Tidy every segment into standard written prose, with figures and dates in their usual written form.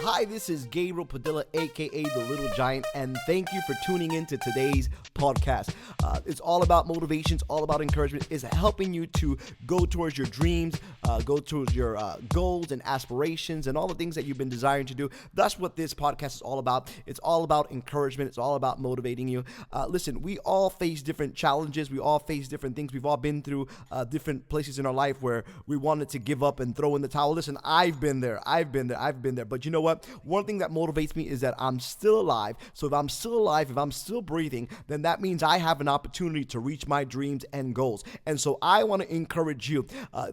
Hi, this is Gabriel Padilla, aka The Little Giant, and thank you for tuning in to today's podcast. It's all about motivation, it's all about encouragement, it's helping you to go towards your dreams, go towards your goals and aspirations and all the things that you've been desiring to do. That's what this podcast is all about. It's all about encouragement, it's all about motivating you. Listen, we all face different challenges, we all face different things, we've all been through different places in our life where we wanted to give up and throw in the towel. Listen, I've been there, but you know what? One thing that motivates me is that I'm still alive. So if I'm still alive, if I'm still breathing, then that means I have an opportunity to reach my dreams and goals. And so I want to encourage you,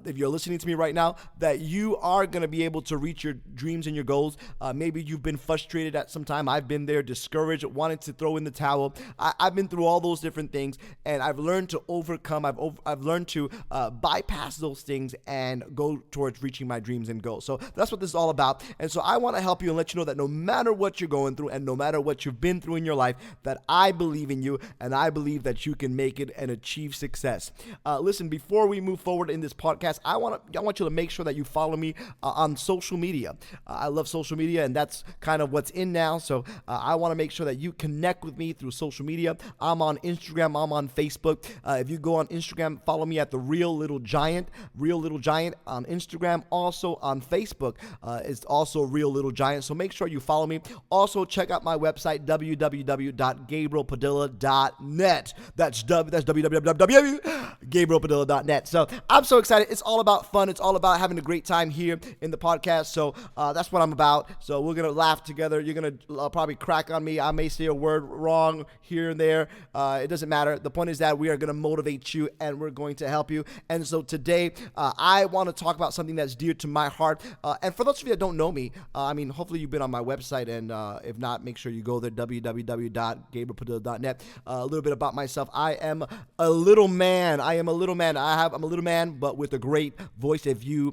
if you're listening to me right now, that you are going to be able to reach your dreams and your goals. Maybe you've been frustrated at some time. I've been there, discouraged, wanted to throw in the towel. I've been through all those different things, and I've learned to overcome. I've learned to bypass those things and go towards reaching my dreams and goals. So that's what this is all about. And so I want to help you and let you know that no matter what you're going through and no matter what you've been through in your life, that I believe in you and I believe that you can make it and achieve success. Listen, before we move forward in this podcast, I want you to make sure that you follow me on social media. I love social media, and that's kind of what's in now. So I want to make sure that you connect with me through social media. I'm on Instagram. I'm on Facebook. If you go on Instagram, follow me at The Real Little Giant on Instagram. Also on Facebook, it's also Real Little Giant. So make sure you follow me. Also, check out my website, www.gabrielpadilla.net. That's www.gabrielpadilla.net. So I'm so excited. It's all about fun. It's all about having a great time here in the podcast. So that's what I'm about. So we're going to laugh together. You're going to probably crack on me. I may say a word wrong here and there. It doesn't matter. The point is that we are going to motivate you and we're going to help you. And so today, I want to talk about something that's dear to my heart. And for those of you that don't know me, hopefully you've been on my website, and if not, make sure you go there, www.gabrielpadilla.net. A little bit about myself. I am a little man. I'm a little man, but with a great voice. If I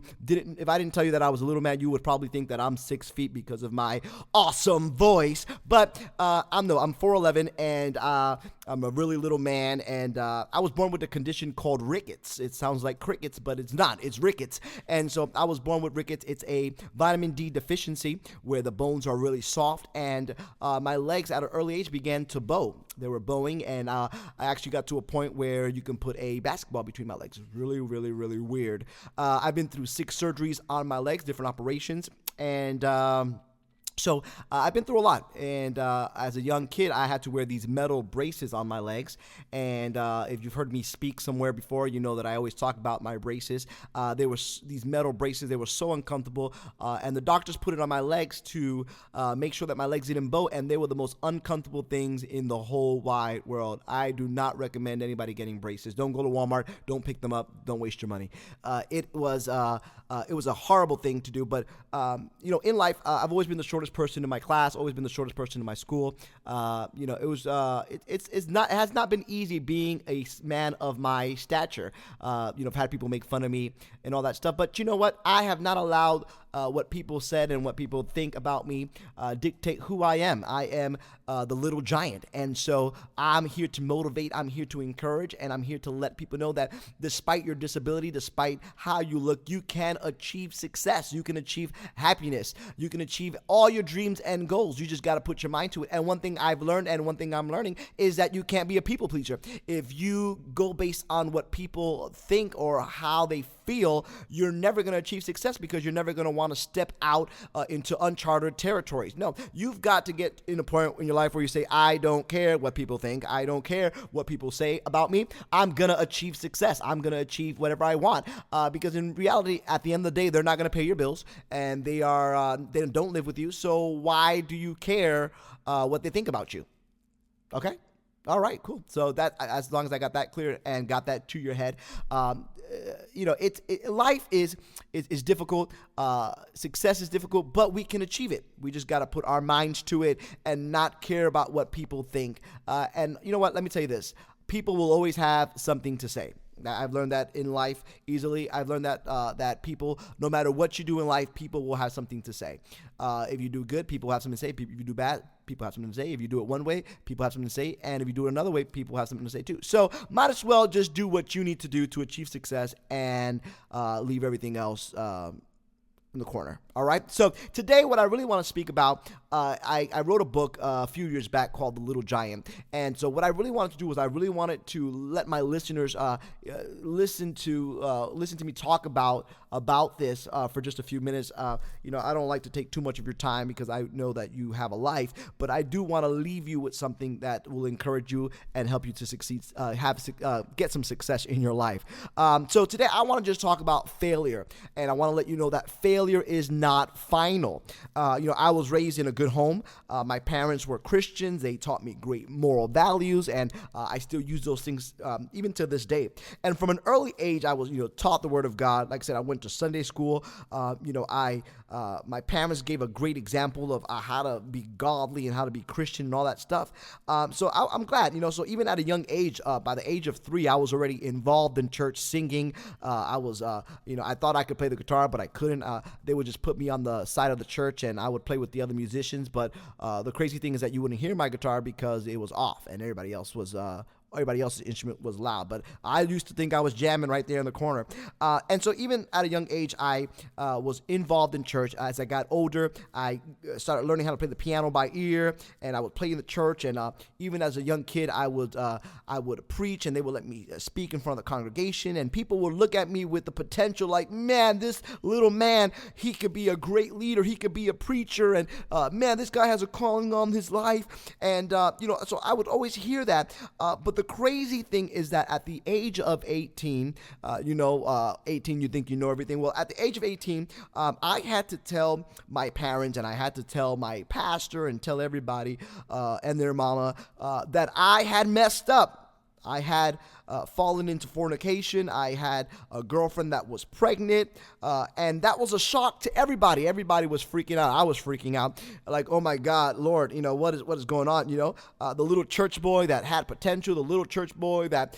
didn't tell you that I was a little man, you would probably think that I'm 6 feet because of my awesome voice. But I'm 4'11", and I'm a really little man, and I was born with a condition called rickets. It sounds like crickets, but it's not. It's rickets. And so I was born with rickets. It's a vitamin D deficiency where the bones are really soft, and my legs at an early age began to bow. They were bowing, and I actually got to a point where you can put a basketball between my legs. It was really, really, really weird. I've been through 6 surgeries on my legs, different operations, and So I've been through a lot, and as a young kid, I had to wear these metal braces on my legs, and if you've heard me speak somewhere before, you know that I always talk about my braces. They were these metal braces. They were so uncomfortable, and the doctors put it on my legs to make sure that my legs didn't bow, and they were the most uncomfortable things in the whole wide world. I do not recommend anybody getting braces. Don't go to Walmart. Don't pick them up. Don't waste your money. It was a horrible thing to do, but in life, I've always been the shortest person in my class, always been the shortest person in my school. It has not been easy being a man of my stature. I've had people make fun of me and all that stuff, but you know what? I have not allowed what people said and what people think about me dictate who I am. I am the little giant, and so I'm here to motivate, I'm here to encourage, and I'm here to let people know that despite your disability, despite how you look, you can achieve success, you can achieve happiness, you can achieve all your dreams and goals. You just got to put your mind to it. And one thing I've learned, and one thing I'm learning, is that you can't be a people pleaser. If you go based on what people think or how they feel, you're never going to achieve success, because you're never going to want to step out into uncharted territories. No, you've got to get in a point in your life where you say, I don't care what people think. I don't care what people say about me. I'm going to achieve success. I'm going to achieve whatever I want, because in reality, at the end of the day, they're not going to pay your bills, and they don't live with you. So why do you care what they think about you? Okay. All right, cool. So that, as long as I got that clear and got that to your head, life is difficult. Success is difficult, but we can achieve it. We just got to put our minds to it and not care about what people think. And you know what? Let me tell you this. People will always have something to say. I've learned that in life easily. I've learned that people, no matter what you do in life, people will have something to say. If you do good, people have something to say. If you do bad, people have something to say. If you do it one way, people have something to say. And if you do it another way, people have something to say too. So might as well just do what you need to do to achieve success and leave everything else in the corner. All right. So today, what I really want to speak about, I wrote a book a few years back called The Little Giant. And so what I really wanted to do was I really wanted to let my listeners listen to me talk about this for just a few minutes. I don't like to take too much of your time because I know that you have a life, but I do want to leave you with something that will encourage you and help you to succeed, get some success in your life. So today I want to just talk about failure, and I want to let you know that failure is not final. I was raised in a good home. My parents were Christians. They taught me great moral values, and I still use those things even to this day. And from an early age, I was, taught the Word of God. Like I said, I went to Sunday school. My parents gave a great example of how to be godly and how to be Christian and all that stuff. So I'm glad, so even at a young age, by the age of 3, I was already involved in church singing. I was, I thought I could play the guitar, but I couldn't. They would just put me on the side of the church and I would play with the other musicians. But the crazy thing is that you wouldn't hear my guitar because it was off and everybody else's instrument was loud. But I used to think I was jamming right there in the corner. And so even at a young age, I was involved in church. As I got older, I started learning how to play the piano by ear, and I would play in the church. And even as a young kid, I would preach, and they would let me speak in front of the congregation. And people would look at me with the potential like, man, this little man, he could be a great leader. He could be a preacher. And man, this guy has a calling on his life. And, so I would always hear that. But the crazy thing is that at the age of 18, 18, you think you know everything. Well, at the age of 18, I had to tell my parents and I had to tell my pastor and tell everybody and their mama that I had messed up. I had fallen into fornication. I had a girlfriend that was pregnant, and that was a shock to everybody. Everybody was freaking out. I was freaking out, like, oh my God, Lord, what is going on? The little church boy that had potential, the little church boy that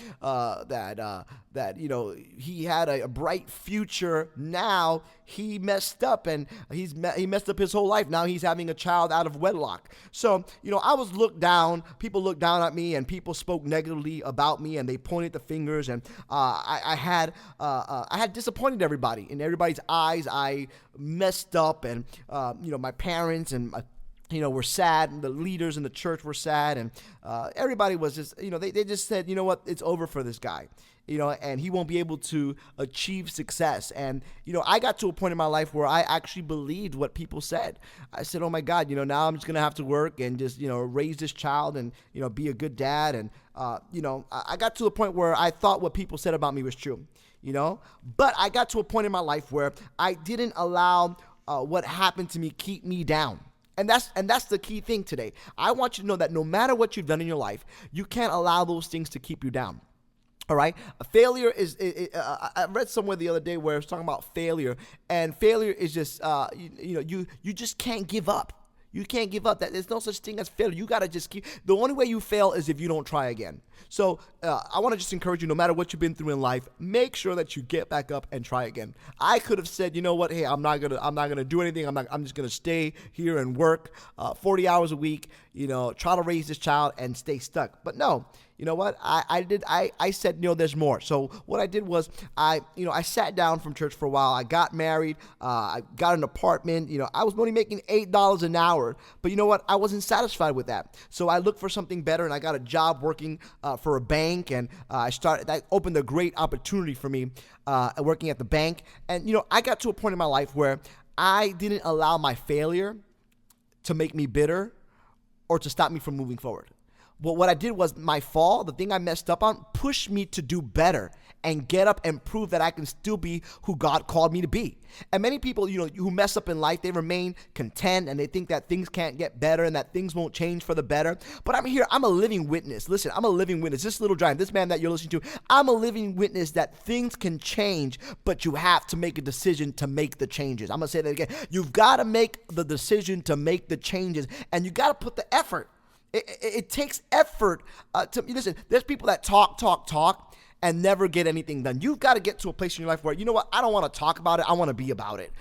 he had a bright future. Now he messed up, and he messed up his whole life. Now he's having a child out of wedlock. So I was looked down. People looked down at me, and people spoke negatively about me, and they pointed the fingers. And I had disappointed everybody. In everybody's eyes, I messed up, and my parents and were sad, and the leaders in the church were sad, and everybody was just, they just said, you know what, it's over for this guy. And he won't be able to achieve success. And, I got to a point in my life where I actually believed what people said. I said, oh my God, now I'm just going to have to work and just, raise this child and, be a good dad. And, I got to a point where I thought what people said about me was true, but I got to a point in my life where I didn't allow what happened to me keep me down. And that's the key thing today. I want you to know that no matter what you've done in your life, you can't allow those things to keep you down. All right. Failure is, I read somewhere the other day where it was talking about failure, and failure is just, you just can't give up. You can't give up. There's no such thing as failure. You got to just keep. The only way you fail is if you don't try again. So I want to just encourage you, no matter what you've been through in life, make sure that you get back up and try again. I could have said, you know what? Hey, I'm not gonna do anything. I'm just gonna stay here and work 40 hours a week. Try to raise this child and stay stuck. But no. You know what? I said, there's more. So what I did was I sat down from church for a while. I got married. I got an apartment. I was only making $8 an hour. But you know what? I wasn't satisfied with that. So I looked for something better, and I got a job working for a bank. And that opened a great opportunity for me working at the bank. And, I got to a point in my life where I didn't allow my failure to make me bitter or to stop me from moving forward. Well, what I did was my fall, the thing I messed up on, pushed me to do better and get up and prove that I can still be who God called me to be. And many people, who mess up in life, they remain content and they think that things can't get better and that things won't change for the better. But I'm here. I'm a living witness. Listen, I'm a living witness. This little giant, this man that you're listening to, I'm a living witness that things can change, but you have to make a decision to make the changes. I'm going to say that again. You've got to make the decision to make the changes, and you got to put the effort. It takes effort to listen. There's people that talk and never get anything done. You've got to get to a place in your life where, you know what, I don't want to talk about it. I want to be about it.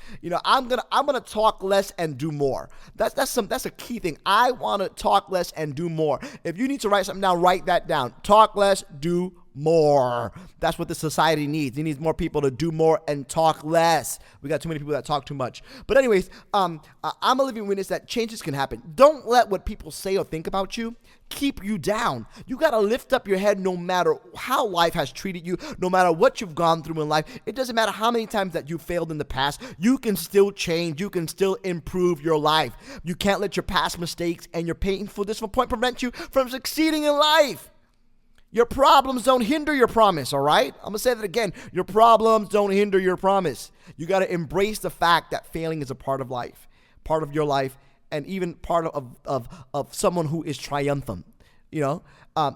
I'm gonna talk less and do more. That's a key thing. I want to talk less and do more. If you need to write something down, write that down. Talk less, do more. That's what the society needs. It needs more people to do more and talk less. We got too many people that talk too much. But anyways, I'm a living witness that changes can happen. Don't let what people say or think about you keep you down. You got to lift up your head no matter how life has treated you, no matter what you've gone through in life. It doesn't matter how many times that you failed in the past. You can still change. You can still improve your life. You can't let your past mistakes and your painful disappointment prevent you from succeeding in life. Your problems don't hinder your promise, all right? I'm going to say that again. Your problems don't hinder your promise. You got to embrace the fact that failing is a part of life, part of your life, and even part of someone who is triumphant. You know,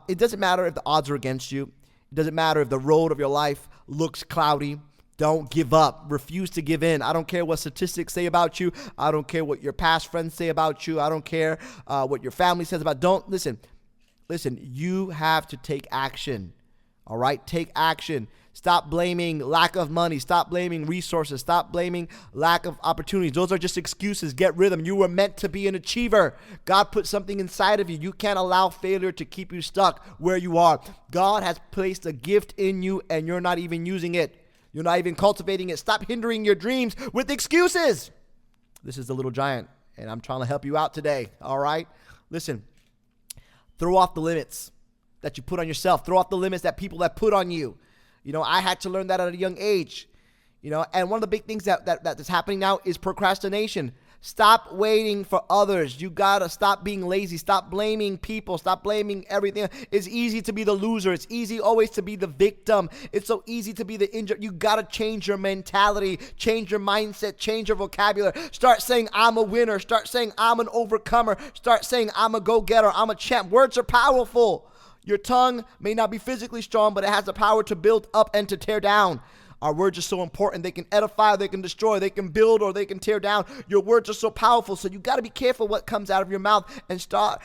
it doesn't matter if the odds are against you. It doesn't matter if the road of your life looks cloudy. Don't give up. Refuse to give in. I don't care what statistics say about you. I don't care what your past friends say about you. I don't care what your family says about. Don't listen. Listen, you have to take action. All right? Take action. Stop blaming lack of money. Stop blaming resources. Stop blaming lack of opportunities. Those are just excuses. Get rid of them. You were meant to be an achiever. God put something inside of you. You can't allow failure to keep you stuck where you are. God has placed a gift in you and you're not even using it. You're not even cultivating it. Stop hindering your dreams with excuses. This is the little giant, and I'm trying to help you out today. All right? Listen. Throw off the limits that you put on yourself. Throw off the limits that people have put on you. You know, I had to learn that at a young age. You know, and one of the big things that is happening now is procrastination. Stop waiting for others. You gotta stop being lazy. Stop blaming people. Stop blaming everything. It's easy to be the loser. It's easy always to be the victim. It's so easy to be the injured. You gotta change your mentality, change your mindset, change your vocabulary. Start saying, I'm a winner. Start saying, I'm an overcomer. Start saying, I'm a go-getter. I'm a champ. Words are powerful. Your tongue may not be physically strong, but it has the power to build up and to tear down. Our words are so important. They can edify, they can destroy, they can build, or they can tear down. Your words are so powerful. So you got to be careful what comes out of your mouth and start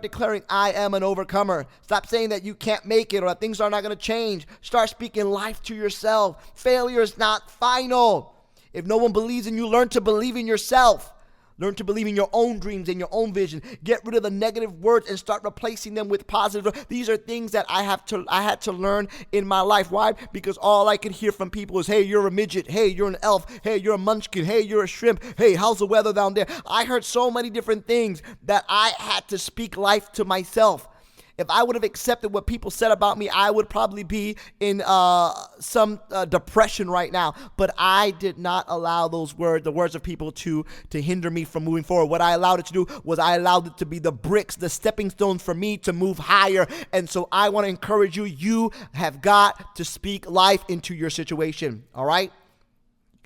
declaring, I am an overcomer. Stop saying that you can't make it or that things are not going to change. Start speaking life to yourself. Failure is not final. If no one believes in you, learn to believe in yourself. Learn to believe in your own dreams and your own vision. Get rid of the negative words and start replacing them with positive. These are things that I had to learn in my life. Why? Because all I could hear from people is, hey, you're a midget. Hey, you're an elf. Hey, you're a munchkin. Hey, you're a shrimp. Hey, how's the weather down there? I heard so many different things that I had to speak life to myself. If I would have accepted what people said about me, I would probably be in some depression right now. But I did not allow the words of people to hinder me from moving forward. What I allowed it to do was I allowed it to be the bricks, the stepping stones for me to move higher. And so I want to encourage you, you have got to speak life into your situation, all right?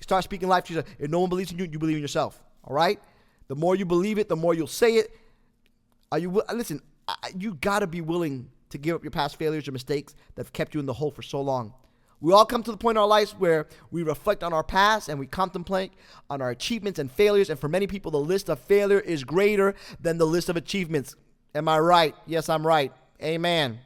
Start speaking life to yourself. If no one believes in you, you believe in yourself, all right? The more you believe it, the more you'll say it. Listen, you got to be willing to give up your past failures or mistakes that have kept you in the hole for so long. We all come to the point in our lives where we reflect on our past and we contemplate on our achievements and failures. And for many people, the list of failure is greater than the list of achievements. Am I right? Yes, I'm right. Amen.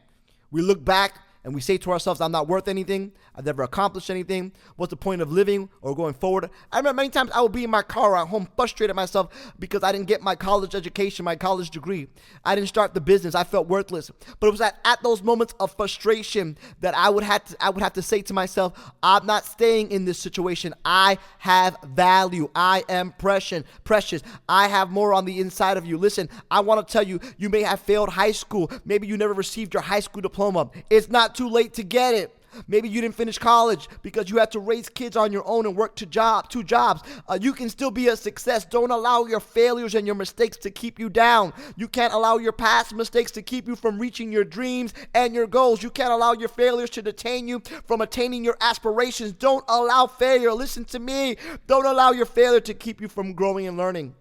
We look back and we say to ourselves, I'm not worth anything. I've never accomplished anything. What's the point of living or going forward? I remember many times I would be in my car at home frustrated at myself because I didn't get my college education, my college degree. I didn't start the business. I felt worthless. But it was at those moments of frustration that I would have to say to myself, I'm not staying in this situation. I have value. I am precious. I have more on the inside of you. Listen, I want to tell you, you may have failed high school. Maybe you never received your high school diploma. It's not too late to get it. Maybe you didn't finish college because you had to raise kids on your own and work two jobs. You can still be a success. Don't allow your failures and your mistakes to keep you down. You can't allow your past mistakes to keep you from reaching your dreams and your goals. You can't allow your failures to detain you from attaining your aspirations. Don't allow failure. Listen to me. Don't allow your failure to keep you from growing and learning.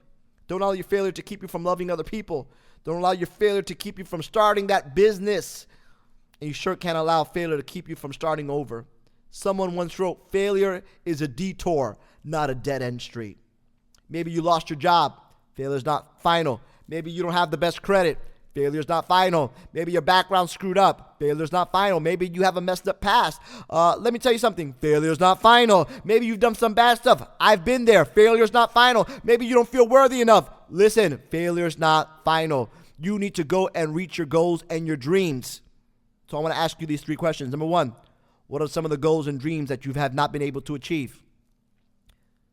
Don't allow your failure to keep you from loving other people. Don't allow your failure to keep you from starting that business. And you sure can't allow failure to keep you from starting over. Someone once wrote, failure is a detour, not a dead-end street. Maybe you lost your job. Failure's not final. Maybe you don't have the best credit. Failure's not final. Maybe your background's screwed up. Failure's not final. Maybe you have a messed up past. Let me tell you something. Failure's not final. Maybe you've done some bad stuff. I've been there. Failure's not final. Maybe you don't feel worthy enough. Listen, failure's not final. You need to go and reach your goals and your dreams. So I want to ask you these 3 questions. Number 1, what are some of the goals and dreams that you have not been able to achieve?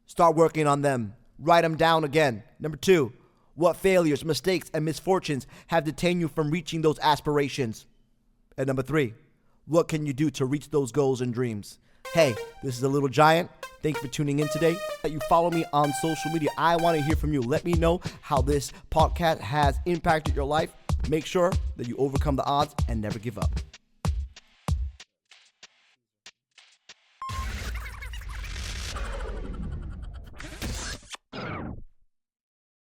Start working on them. Write them down again. Number 2, what failures, mistakes, and misfortunes have detained you from reaching those aspirations? And number 3, what can you do to reach those goals and dreams? Hey, this is a Little Giant. Thanks for tuning in today. That you follow me on social media. I want to hear from you. Let me know how this podcast has impacted your life. Make sure that you overcome the odds and never give up.